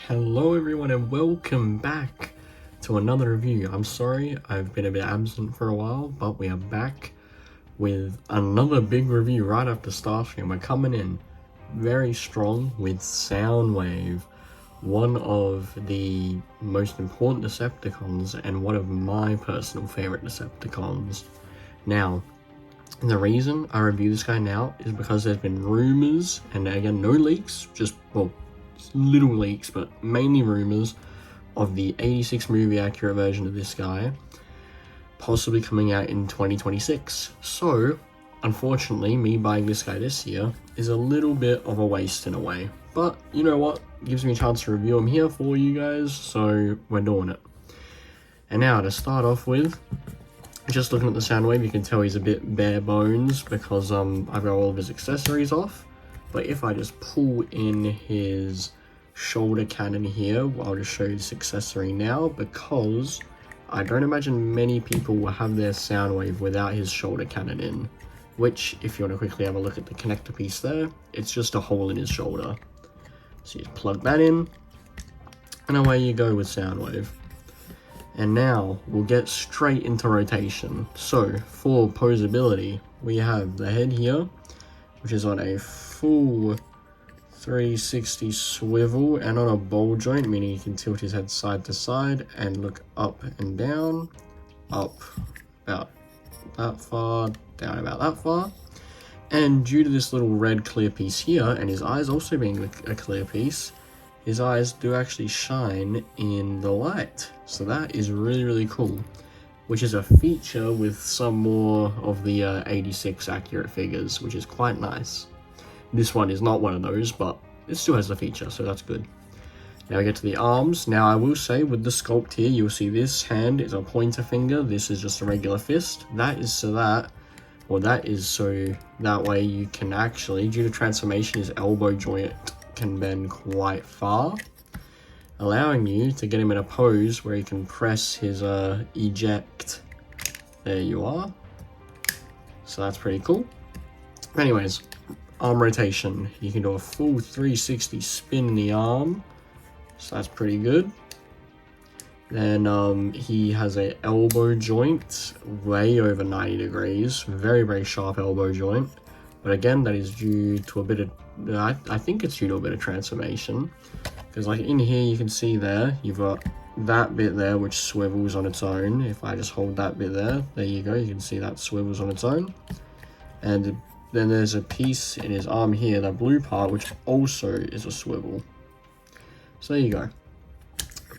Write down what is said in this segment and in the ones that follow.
Hello everyone and welcome back to another review. I'm sorry I've been a bit absent for a while, but we are back with another big review right after Starscream. We're coming in very strong with Soundwave, one of the most important Decepticons and one of my personal favorite Decepticons. Now, the reason I review this guy now is because there's been rumors, and again, no leaks, just, well, little leaks, but mainly rumors of the 86 movie accurate version of this guy possibly coming out in 2026. So, unfortunately, me buying this guy this year is a little bit of a waste in a way. But, you know what? It gives me a chance to review him here for you guys, so we're doing it. And now, to start off with, just looking at the Soundwave, you can tell he's a bit bare bones because I've got all of his accessories off. But if I just pull in his shoulder cannon here, I'll just show you this accessory now, because I don't imagine many people will have their Soundwave without his shoulder cannon in, which, if you want to quickly have a look at the connector piece there, it's just a hole in his shoulder. So you just plug that in, and away you go with Soundwave. And now we'll get straight into rotation. So for posability, we have the head here, which is on a full 360 swivel and on a ball joint, meaning you can tilt his head side to side and look up and down, up about that far, down about that far. And due to this little red clear piece here, and his eyes also being a clear piece, his eyes do actually shine in the light. So that is really, really cool, which is a feature with some more of the 86 accurate figures, which is quite nice. This one is not one of those, but it still has the feature, so that's good. Now we get to the arms. Now I will say, with the sculpt here, you'll see this hand is a pointer finger, this is just a regular fist. That is so that way you can actually, due to transformation, his elbow joint can bend quite far, allowing you to get him in a pose where he can press his eject. There you are. So that's pretty cool. Anyways, arm rotation. You can do a full 360 spin in the arm, so that's pretty good. Then he has a elbow joint way over 90 degrees, very, very sharp elbow joint. But again, that is due to a bit of, I think it's due to a bit of transformation. Because like in here, you can see there, you've got that bit there, which swivels on its own. If I just hold that bit there, there you go, you can see that swivels on its own. And then there's a piece in his arm here, that blue part, which also is a swivel. So there you go.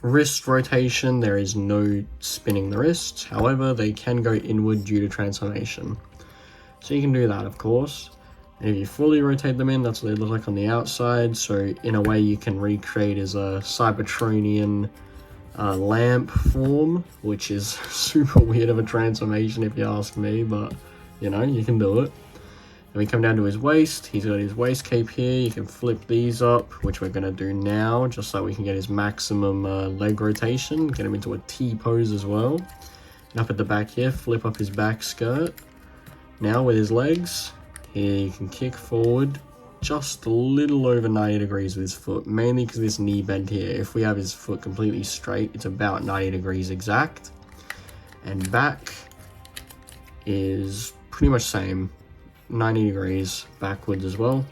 Wrist rotation, there is no spinning the wrists. However, they can go inward due to transformation. So you can do that, of course. And if you fully rotate them in, that's what they look like on the outside. So in a way, you can recreate as a Cybertronian lamp form, which is super weird of a transformation if you ask me, but you know, you can do it. Then we come down to his waist. He's got his waist cape here. You can flip these up, which we're going to do now, just so we can get his maximum leg rotation, get him into a T pose as well. And up at the back here, flip up his back skirt. Now with his legs, he can kick forward just a little over 90 degrees with his foot, mainly because of this knee bend here. If we have his foot completely straight, it's about 90 degrees exact. And back is pretty much same, 90 degrees backwards as well.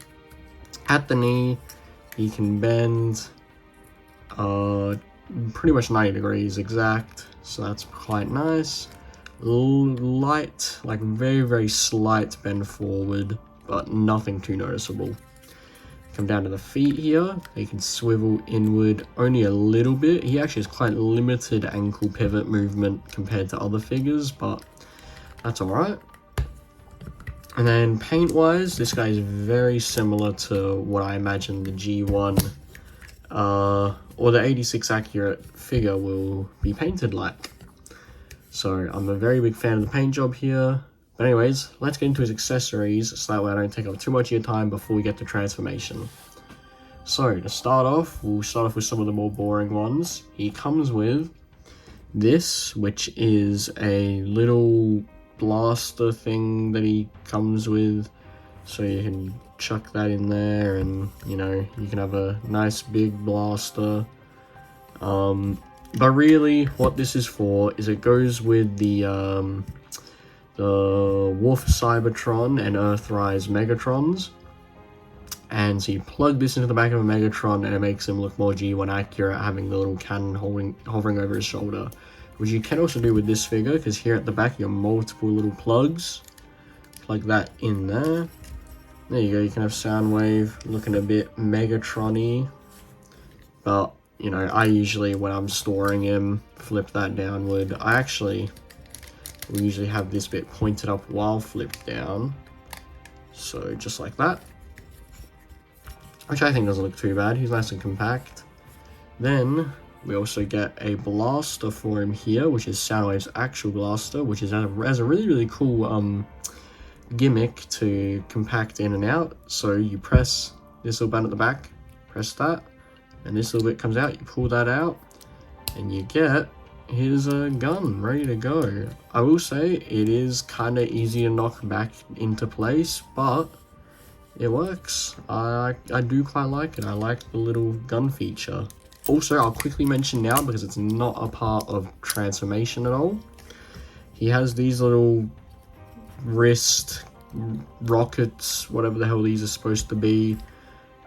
At the knee, he can bend pretty much 90 degrees exact, so that's quite nice. Light, like very, very slight bend forward, but nothing too noticeable. Come down to the feet here, they can swivel inward only a little bit. He actually has quite limited ankle pivot movement compared to other figures, but that's alright. And then paint wise, this guy is very similar to what I imagine the G1 or the 86 accurate figure will be painted like. So I'm a very big fan of the paint job here. But anyways, let's get into his accessories so that way I don't take up too much of your time before we get to transformation. So to start off, we'll start off with some of the more boring ones. He comes with this, which is a little blaster thing that he comes with. So you can chuck that in there and, you know, you can have a nice big blaster But really, what this is for is it goes with the War for Cybertron and Earthrise Megatrons. And so you plug this into the back of a Megatron and it makes him look more G1 accurate, having the little cannon hovering over his shoulder. Which you can also do with this figure, because here at the back you have multiple little plugs. Plug that in there. There you go, you can have Soundwave looking a bit Megatron-y. But, you know, I usually, when I'm storing him, flip that downward. We usually have this bit pointed up while flipped down. So, just like that. Which I think doesn't look too bad. He's nice and compact. Then we also get a blaster for him here, which is Soundwave's actual blaster, which has a really cool gimmick to compact in and out. So you press this little button at the back, press that, and this little bit comes out. You pull that out, and you get his gun ready to go. I will say it is kind of easy to knock back into place, but it works. I do quite like it. I like the little gun feature. Also, I'll quickly mention now, because it's not a part of transformation at all, he has these little wrist rockets, whatever the hell these are supposed to be,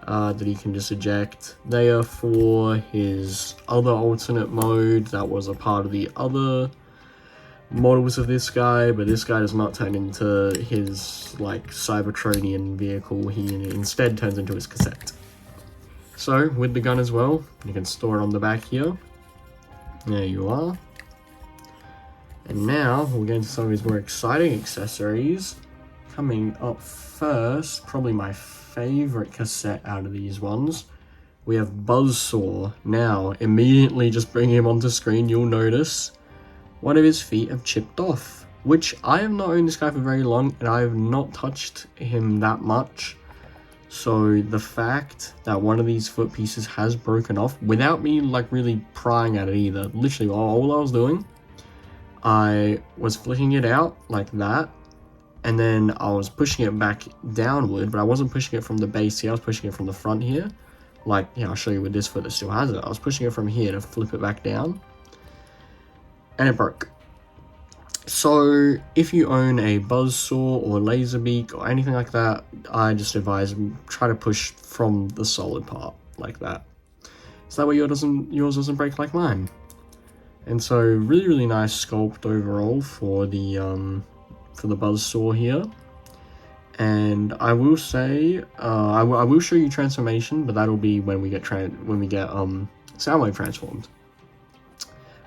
that he can just eject. They are for his other alternate mode that was a part of the other models of this guy, but this guy does not turn into his like Cybertronian vehicle. He instead turns into his cassette. So with the gun as well, you can store it on the back here. There you are. And now we'll get into some of his more exciting accessories. Coming up first, probably my favorite cassette out of these ones, we have Buzzsaw. Now, immediately just bring him onto screen, you'll notice one of his feet have chipped off, which I have not owned this guy for very long, and I have not touched him that much. So the fact that one of these foot pieces has broken off, without me like really prying at it either, literally all I was doing, I was flicking it out like that, and then I was pushing it back downward, but I wasn't pushing it from the base here, I was pushing it from the front here. Like, yeah, I'll show you with this foot that still has it. I was pushing it from here to flip it back down, and it broke. So if you own a Buzzsaw or Laserbeak or anything like that, I just advise try to push from the solid part like that, so that way yours doesn't break like mine. And so really nice sculpt overall for the Buzzsaw here. And I will say I will show you transformation, but that'll be when we get Soundwave transformed.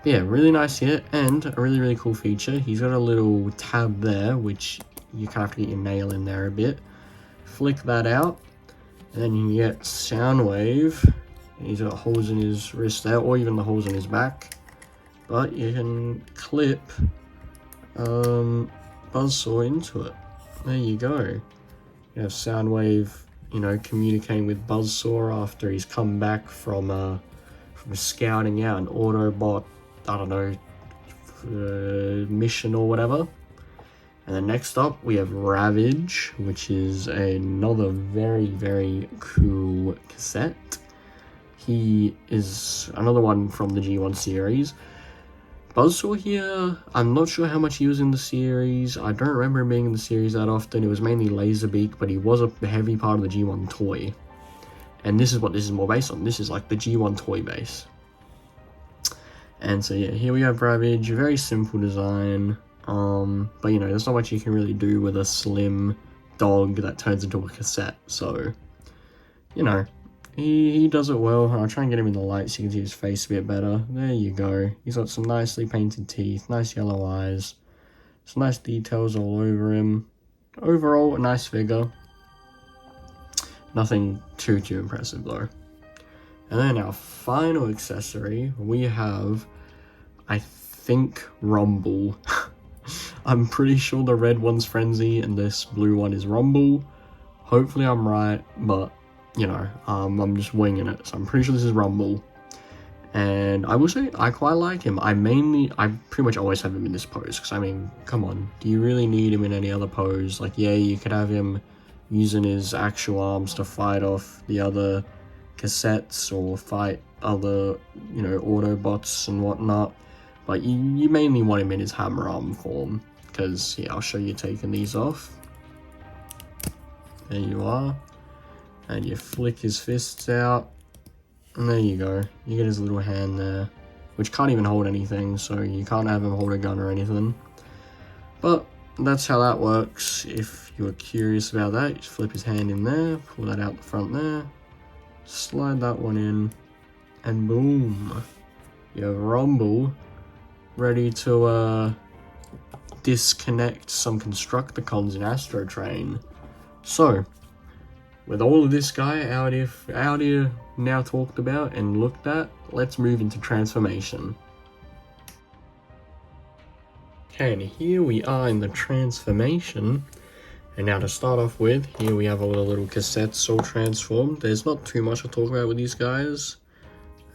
But yeah, really nice here, and a really cool feature. He's got a little tab there, which you kind of have to get your nail in there a bit. Flick that out, and then you get Soundwave. He's got holes in his wrist there, or even the holes in his back. But you can clip Buzzsaw into it. There you go. You have Soundwave, you know, communicating with Buzzsaw after he's come back from scouting out an Autobot, I don't know, mission or whatever. And then next up we have Ravage, which is another very cool cassette. He is another one from the G1 series. Buzzsaw here, I'm not sure how much he was in the series. I don't remember him being in the series that often. It was mainly Laserbeak, but he was a heavy part of the G1 toy. And this is what this is more based on. This is like the G1 toy base. And so yeah, here we have Ravage, very simple design. But you know, there's not much you can really do with a slim dog that turns into a cassette. So, you know, he does it well. I'll try and get him in the light so you can see his face a bit better. There you go. He's got some nicely painted teeth, nice yellow eyes, some nice details all over him. Overall, a nice figure. Nothing too impressive though. And then our final accessory, we have, I think, Rumble. I'm pretty sure the red one's Frenzy and this blue one is Rumble. Hopefully I'm right, but you know, I'm just winging it. So I'm pretty sure this is Rumble. And I will say, I quite like him. I pretty much always have him in this pose, because I mean, come on, do you really need him in any other pose? Like, yeah, you could have him using his actual arms to fight off the other cassettes or fight other, you know, Autobots and whatnot. But you mainly want him in his hammer arm form, because, yeah, I'll show you taking these off. There you are. And you flick his fists out, and there you go. You get his little hand there, which can't even hold anything, so you can't have him hold a gun or anything. But that's how that works. If you're curious about that, you just flip his hand in there, pull that out the front there, slide that one in, and boom, you have Rumble ready to disconnect some Constructicons in Astro Train. So, with all of this guy out here now talked about and looked at, let's move into transformation. Okay, and here we are in the transformation. And now to start off with, here we have all the little cassettes all transformed. There's not too much to talk about with these guys.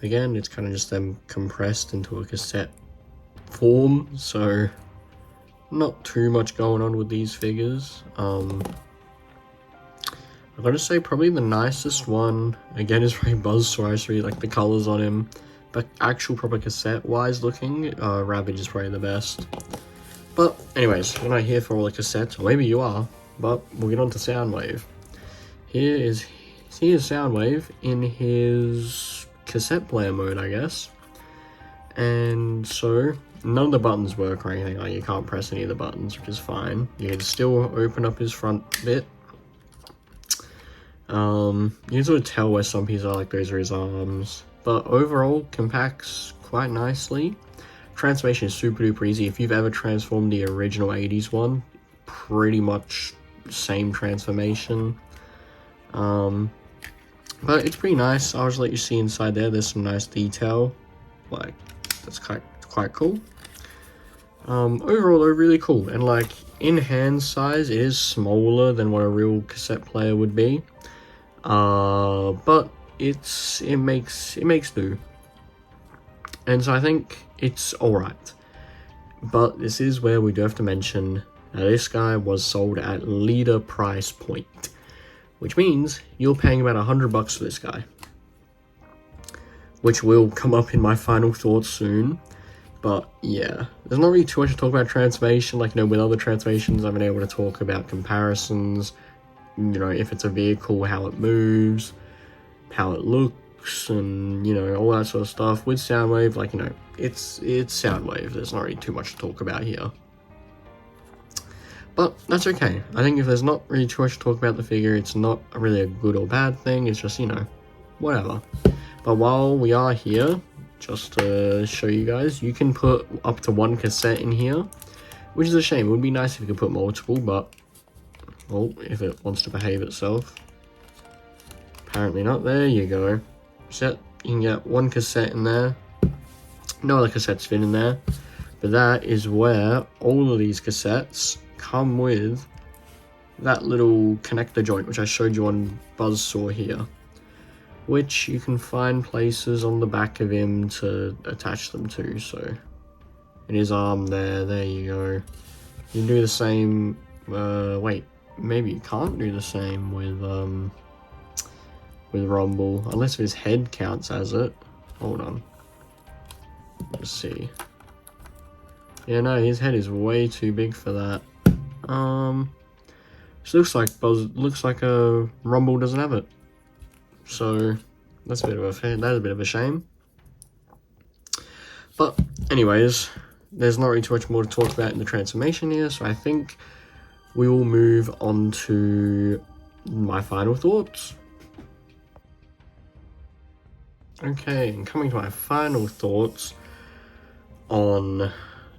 Again, it's kind of just them compressed into a cassette form, so not too much going on with these figures. I'm gonna say probably the nicest one, again, is probably Buzzsaw. I just really like the colors on him. But actual proper cassette-wise looking, Ravage is probably the best. But anyways, we're not here for all the cassettes, or maybe you are, but we'll get on to Soundwave. Here's Soundwave in his cassette player mode, I guess. And so, none of the buttons work or anything, like you can't press any of the buttons, which is fine. You can still open up his front bit. You can sort of tell where some pieces are, like those are his arms. But overall, compacts quite nicely. Transformation is super duper easy. If you've ever transformed the original 80s one, pretty much same transformation. But it's pretty nice. I'll just let you see inside there. There's some nice detail. Like, that's quite cool. Overall, they're really cool. And like, in hand size, it is smaller than what a real cassette player would be. But it makes do. And so I think it's alright. But this is where we do have to mention that this guy was sold at leader price point, which means you're paying about $100 for this guy, which will come up in my final thoughts soon. But yeah, there's not really too much to talk about transformation. Like, you know, with other transformations, I've been able to talk about comparisons, you know, if it's a vehicle, how it moves, how it looks, and, you know, all that sort of stuff. With Soundwave, like, you know, it's Soundwave. There's not really too much to talk about here. But that's okay. I think if there's not really too much to talk about the figure, it's not really a good or bad thing. It's just, you know, whatever. But while we are here, just to show you guys, you can put up to one cassette in here, which is a shame. It would be nice if you could put multiple, but, well, if it wants to behave itself. Apparently not. There you go. Set. You can get one cassette in there. No other cassettes fit in there. But that is where all of these cassettes come with that little connector joint, which I showed you on Buzzsaw here, which you can find places on the back of him to attach them to. So in his arm there you go. You can do the same, wait, maybe you can't do the same with Rumble, unless his head counts as it. Hold on, let's see. Yeah, no, his head is way too big for that. So looks like a Rumble doesn't have it. So that's a bit of a shame. But anyways, there's not really too much more to talk about in the transformation here, so I think we will move on to my final thoughts. Okay, and coming to my final thoughts on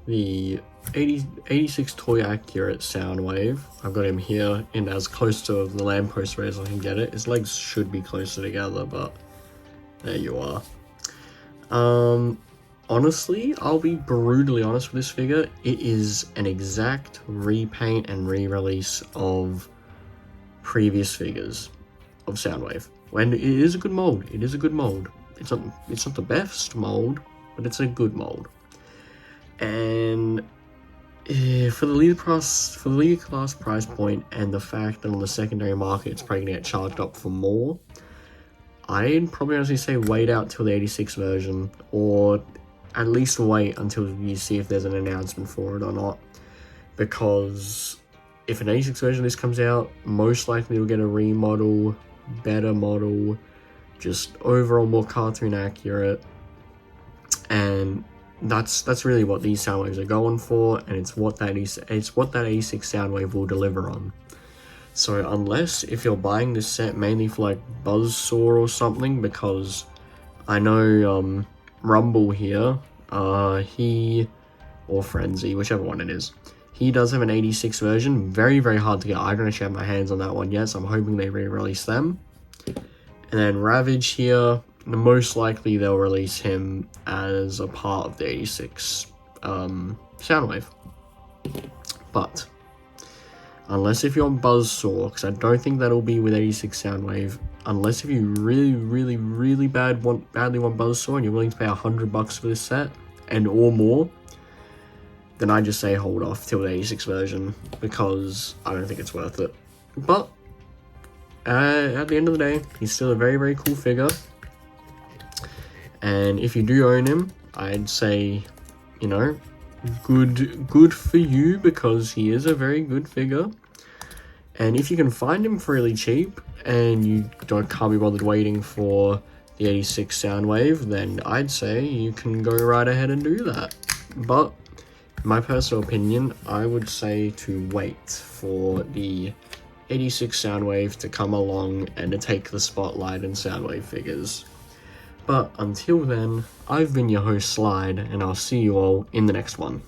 the 86 Toy Accurate Soundwave. I've got him here in as close to the lamppost as I can get it. His legs should be closer together, but there you are. Honestly, I'll be brutally honest with this figure. It is an exact repaint and re-release of previous figures of Soundwave. When it is a good mold, it is a good mold. It's not the best mold, but it's a good mold. And for the leader class price point and the fact that on the secondary market it's probably gonna get charged up for more, I'd probably honestly say wait out till the 86 version, or at least wait until you see if there's an announcement for it or not, because if an 86 version of this comes out, most likely you'll get a remodel, better model, just overall more cartoon accurate, and that's really what these Soundwaves are going for, and it's what that 86 Soundwave will deliver on. So unless if you're buying this set mainly for like Buzzsaw or something, because I know Rumble here, he, or Frenzy, whichever one it is, he does have an 86 version, very hard to get. I don't actually have my hands on that one yet, so I'm hoping they re-release them. And then Ravage here, most likely they'll release him as a part of the 86 Soundwave. But unless if you're on Buzzsaw, because I don't think that'll be with 86 Soundwave, unless if you really badly want Buzzsaw and you're willing to pay $100 for this set and or more, then I just say hold off till the 86 version, because I don't think it's worth it. But at the end of the day, he's still a very cool figure, and if you do own him, I'd say, you know, good for you, because he is a very good figure. And if you can find him for really cheap and you can't be bothered waiting for the 86 Soundwave, then I'd say you can go right ahead and do that. But in my personal opinion, I would say to wait for the 86 Soundwave to come along and to take the spotlight in Soundwave figures. But until then, I've been your host Slide, and I'll see you all in the next one.